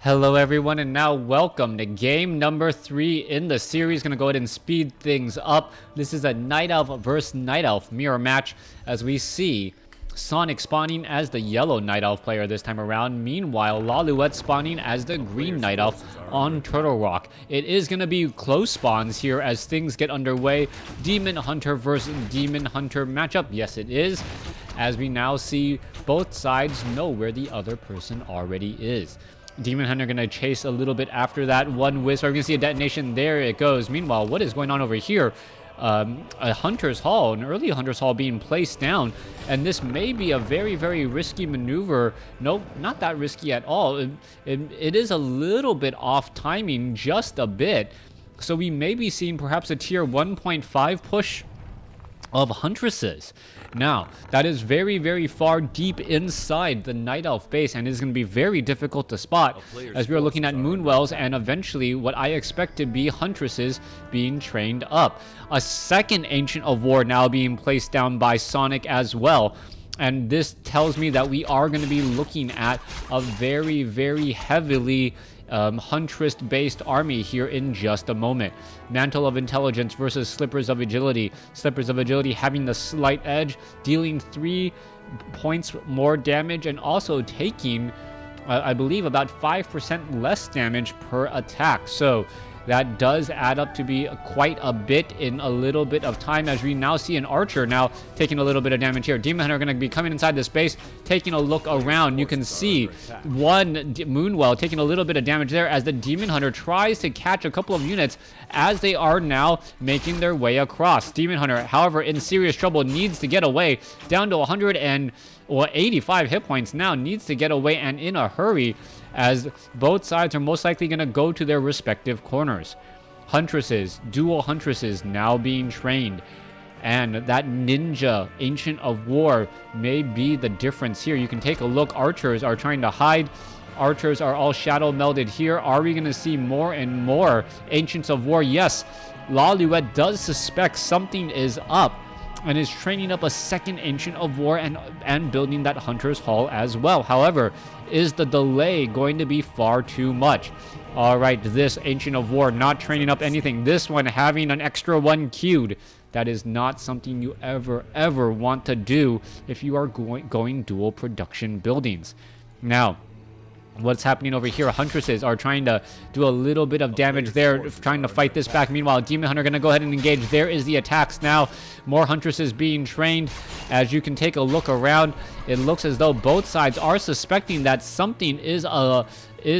Hello everyone, and now welcome to game number 3 in the series. Gonna go ahead and speed things up. This is a Night Elf versus Night Elf mirror match, as we see Sonik spawning as the yellow Night Elf player this time around. Meanwhile, Lawliet spawning as the green Night Elf on Turtle Rock. It is going to be close spawns here as things get underway. Demon Hunter versus Demon Hunter matchup. Yes, it is. As we now see both sides know where the other person already is. Demon Hunter going to chase a little bit after that. One wisp. We're going to see a detonation. There it goes. Meanwhile, what is going on over here? A Hunter's Hall, an early Hunter's Hall being placed down, and this may be a very, very risky maneuver. Nope, not that risky at all. It is a little bit off timing, just a bit. So we may be seeing perhaps a tier 1.5 push of Huntresses. Now, that is very, very far deep inside the Night Elf base, and it is going to be very difficult to spot as we are looking at Moonwells and eventually what I expect to be Huntresses being trained up. A second Ancient of War now being placed down by Sonik as well. And this tells me that we are going to be looking at a very, very heavily Huntress-based army here in just a moment. Mantle of Intelligence versus Slippers of Agility. Slippers of Agility having the slight edge, dealing 3 points more damage and also taking, I believe, about 5% less damage per attack. So that does add up to be quite a bit in a little bit of time, as we now see an archer now taking a little bit of damage here. Demon Hunter going to be coming inside the space, taking a look around. You can see one Moonwell taking a little bit of damage there as the Demon Hunter tries to catch a couple of units as they are now making their way across. Demon Hunter, however, in serious trouble, needs to get away, down to 85 hit points now, needs to get away and in a hurry, as both sides are most likely going to go to their respective corners. Huntresses, dual Huntresses now being trained, and that ninja Ancient of War may be the difference here. You can take a look. Archers are trying to hide. Archers are all shadow melded here. Are we going to see more and more Ancients of War? Yes, Lawliet does suspect something is up and is training up a second Ancient of War and building that Hunter's Hall as well. However, is the delay going to be far too much? All right, this Ancient of War not training up anything. This one having an extra 1 queued. That is not something you ever want to do if you are going dual production buildings. Now, what's happening over here? Huntresses are trying to do a little bit of damage there, trying to fight this back. Meanwhile, Demon Hunter going to go ahead and engage. There is the attacks now. More Huntresses being trained. As you can take a look around, it looks as though both sides are suspecting that something is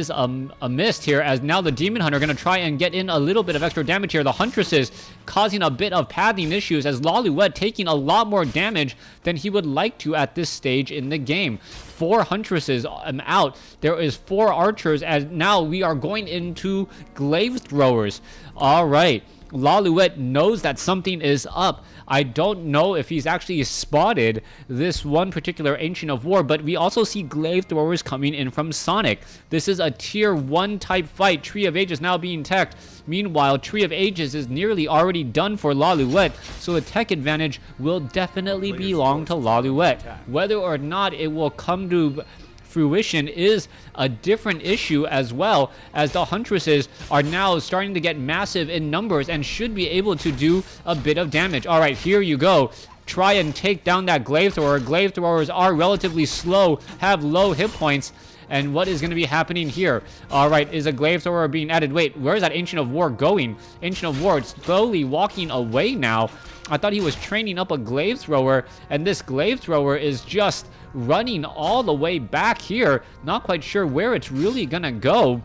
amiss here, as now the Demon Hunter going to try and get in a little bit of extra damage here. The Huntresses causing a bit of pathing issues, as Lawliet taking a lot more damage than he would like to at this stage in the game. 4 Huntresses out. There is 4 archers, as now we are going into glaive throwers. All right. Lawliet knows that something is up. I don't know if he's actually spotted this one particular Ancient of War, but we also see glaive throwers coming in from Sonik. This is a tier 1 type fight. Tree of Ages now being teched. Meanwhile, Tree of Ages is nearly already done for Lawliet, so the tech advantage will definitely belong to Lawliet. Whether or not it will come to fruition is a different issue, as well as the Huntresses are now starting to get massive in numbers and should be able to do a bit of damage. All right, here you go. Try and take down that glaive thrower. Glaive throwers are relatively slow, have low hit points. And what is going to be happening here? All right, is a glaive thrower being added? Wait, where is that Ancient of War going? Ancient of War slowly walking away now. I thought he was training up a glaive thrower, and this glaive thrower is just running all the way back here. Not quite sure where it's really gonna go,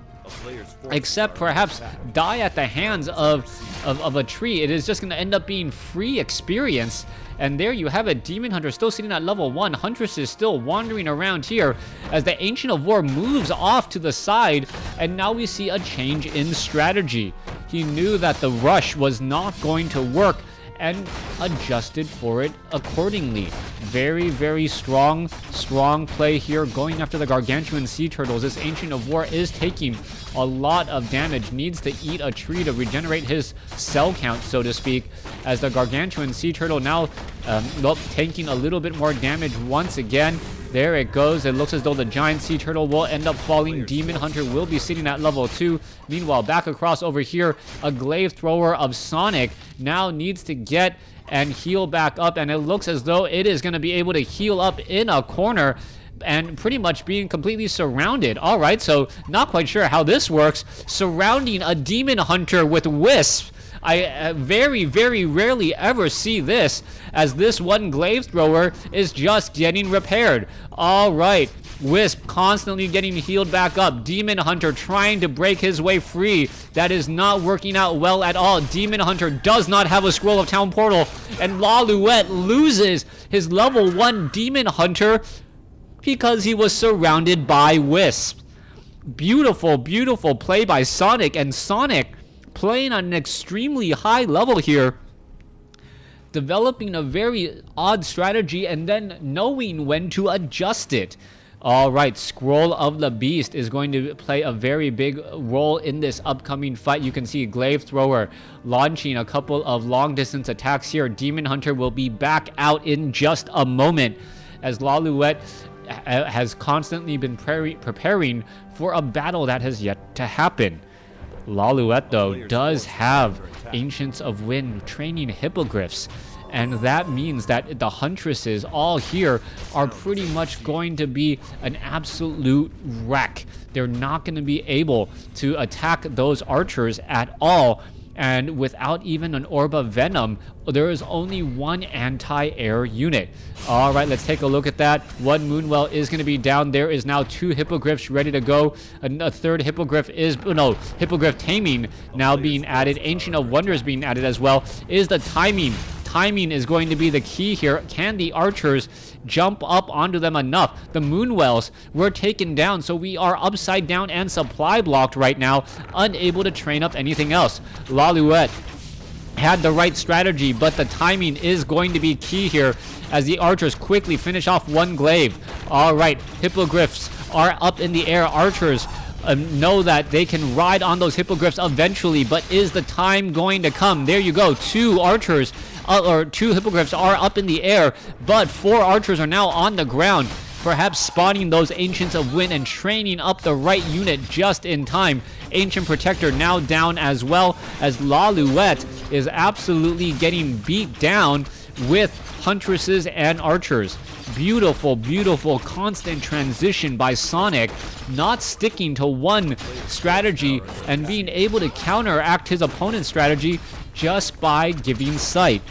except perhaps die at the hands of a tree. It is just gonna end up being free experience. And there you have it. Demon Hunter still sitting at level 1. Huntress is still wandering around here as the Ancient of War moves off to the side, and now we see a change in strategy. He knew that the rush was not going to work and adjusted for it accordingly. Very, very strong play here, going after the Gargantuan Sea Turtles. This Ancient of War is taking a lot of damage, needs to eat a tree to regenerate his cell count, so to speak, as the Gargantuan Sea Turtle now taking a little bit more damage once again. There it goes. It looks as though the giant sea turtle will end up falling. Demon Hunter will be sitting at level 2. Meanwhile, back across over here, a glaive thrower of Sonik now needs to get and heal back up, and it looks as though it is going to be able to heal up in a corner and pretty much being completely surrounded. All right, so not quite sure how this works. Surrounding a Demon Hunter with Wisp. I very, very rarely ever see this, as this one glaive thrower is just getting repaired. All right, Wisp constantly getting healed back up. Demon Hunter trying to break his way free. That is not working out well at all. Demon Hunter does not have a Scroll of Town Portal, and Lawliet loses his level 1 Demon Hunter because he was surrounded by Wisp. Beautiful, beautiful play by Sonik, and Sonik playing on an extremely high level here, developing a very odd strategy and then knowing when to adjust it. All right, Scroll of the Beast is going to play a very big role in this upcoming fight. You can see Glaive Thrower launching a couple of long distance attacks here. Demon Hunter will be back out in just a moment, as Lawliet has constantly been preparing for a battle that has yet to happen. Lawliet, though, does have Ancients of Wind training hippogriffs, and that means that the huntresses all here are pretty much going to be an absolute wreck. They're not going to be able to attack those archers at all, and without even an Orb of Venom, there is only one anti-air unit. All right, let's take a look at that. One Moonwell is going to be down. There is now 2 hippogriffs ready to go. A third hippogriff is, no, hippogriff taming now being added. Ancient of Wonders being added as well. Is the timing. Timing is going to be the key here. Can the archers jump up onto them enough? The Moonwells were taken down, so we are upside down and supply blocked right now, unable to train up anything else. Lawliet had the right strategy, but the timing is going to be key here as the archers quickly finish off one glaive. All right, hippogriffs are up in the air. Archers know that they can ride on those hippogriffs eventually, but is the time going to come? There you go. 2 archers or 2 hippogriffs are up in the air, but 4 archers are now on the ground, perhaps spotting those Ancients of Wind and training up the right unit just in time. Ancient Protector now down as well, as Lawliet is absolutely getting beat down with huntresses and archers. Beautiful, beautiful constant transition by Sonik, not sticking to one strategy and being able to counteract his opponent's strategy just by giving sight.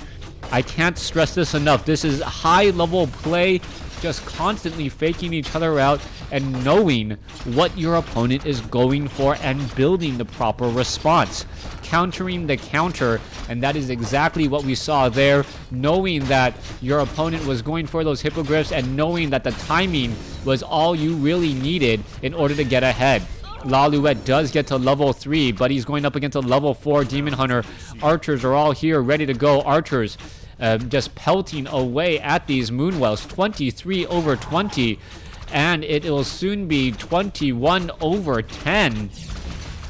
I can't stress this enough. This is high level play, just constantly faking each other out and knowing what your opponent is going for and building the proper response. Countering the counter, and that is exactly what we saw there. Knowing that your opponent was going for those hippogriffs and knowing that the timing was all you really needed in order to get ahead. Lawliet does get to level 3, but he's going up against a level 4 Demon Hunter. Archers are all here ready to go. Archers just pelting away at these Moonwells. 23 over 20, and it will soon be 21 over 10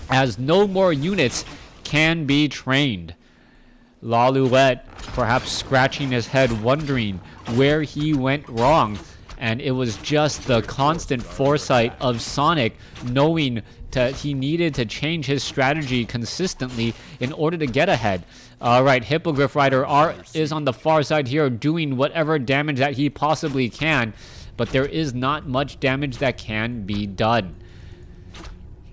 as no more units can be trained. Lawliet perhaps scratching his head, wondering where he went wrong. And it was just the constant foresight of Sonik, knowing that he needed to change his strategy consistently in order to get ahead. All right, Hippogriff Rider is on the far side here, doing whatever damage that he possibly can, but there is not much damage that can be done.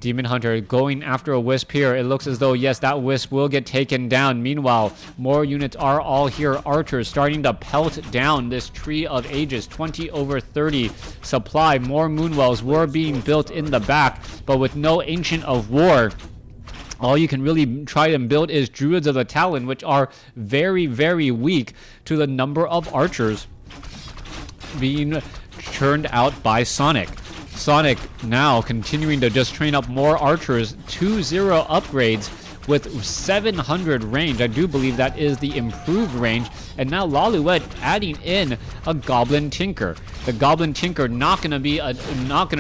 Demon Hunter going after a Wisp here. It looks as though, yes, that Wisp will get taken down. Meanwhile, more units are all here. Archers starting to pelt down this Tree of Ages. 20 over 30 supply. More Moonwells were being built in the back, but with no Ancient of War, all you can really try and build is Druids of the Talon, which are very, very weak to the number of archers being churned out by Sonik. Sonik now continuing to just train up more archers. 2-0 upgrades with 700 range. I do believe that is the improved range. And now Lawliet adding in a Goblin Tinker. The Goblin Tinker not gonna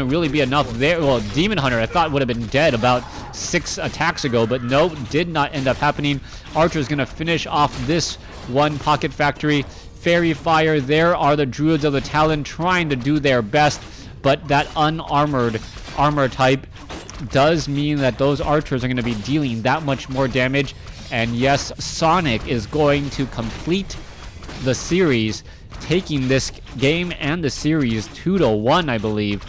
really be enough there. Well, Demon Hunter I thought would have been dead about 6 attacks ago, but no, did not end up happening. Archer's gonna finish off this one Pocket Factory. fairy fire. There are the Druids of the Talon trying to do their best, but that unarmored armor type does mean that those archers are going to be dealing that much more damage. And yes, Sonik is going to complete the series, taking this game and the series 2-1, I believe,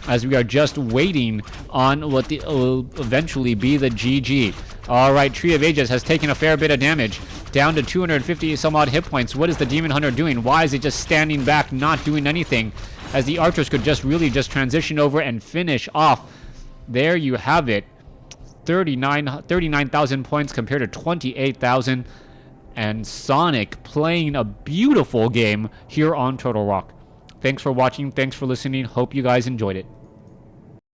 as we are just waiting on what will eventually be the GG. Alright, Tree of Ages has taken a fair bit of damage, down to 250 some odd hit points. What is the Demon Hunter doing? Why is he just standing back, not doing anything, as the archers could just really just transition over and finish off? There you have it. 39,000 points compared to 28,000. And Sonik playing a beautiful game here on Turtle Rock. Thanks for watching. Thanks for listening. Hope you guys enjoyed it.